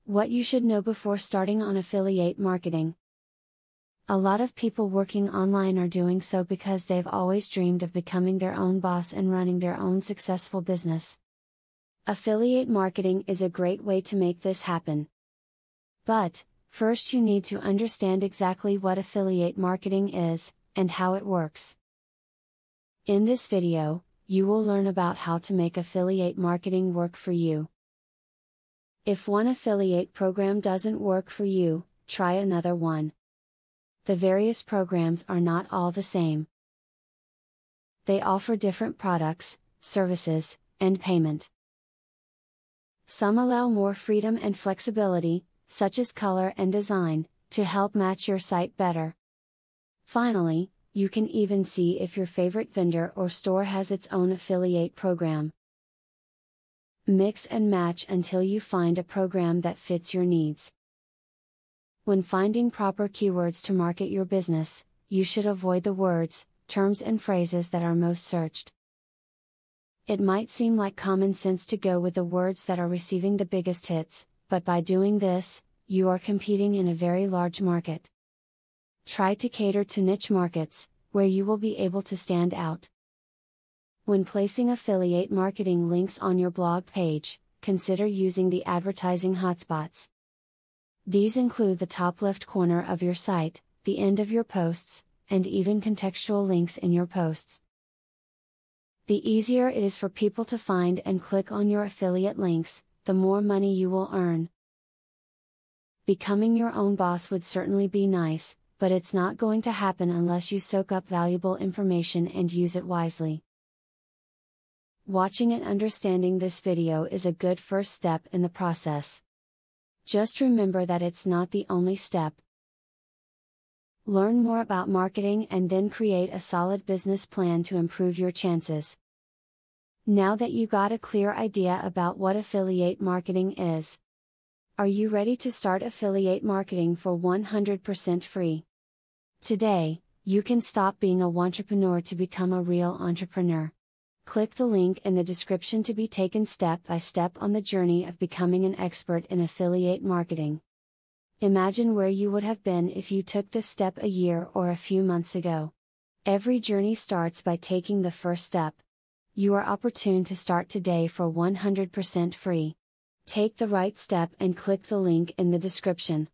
What you should know before starting on affiliate marketing. A lot of people working online are doing so because they've always dreamed of becoming their own boss and running their own successful business. Affiliate marketing is a great way to make this happen. But, first you need to understand exactly what affiliate marketing is, and how it works. In this video, you will learn about how to make affiliate marketing work for you. If one affiliate program doesn't work for you, try another one. The various programs are not all the same. They offer different products, services, and payment. Some allow more freedom and flexibility, such as color and design, to help match your site better. Finally, you can even see if your favorite vendor or store has its own affiliate program. Mix and match until you find a program that fits your needs. When finding proper keywords to market your business, you should avoid the words, terms and phrases that are most searched. It might seem like common sense to go with the words that are receiving the biggest hits, but by doing this, you are competing in a very large market. Try to cater to niche markets, where you will be able to stand out. When placing affiliate marketing links on your blog page, consider using the advertising hotspots. These include the top left corner of your site, the end of your posts, and even contextual links in your posts. The easier it is for people to find and click on your affiliate links, the more money you will earn. Becoming your own boss would certainly be nice, but it's not going to happen unless you soak up valuable information and use it wisely. Watching and understanding this video is a good first step in the process. Just remember that it's not the only step. Learn more about marketing and then create a solid business plan to improve your chances. Now that you got a clear idea about what affiliate marketing is, are you ready to start affiliate marketing for 100% free? Today, you can stop being a wantrepreneur to become a real entrepreneur. Click the link in the description to be taken step by step on the journey of becoming an expert in affiliate marketing. Imagine where you would have been if you took this step a year or a few months ago. Every journey starts by taking the first step. You are opportune to start today for 100% free. Take the right step and click the link in the description.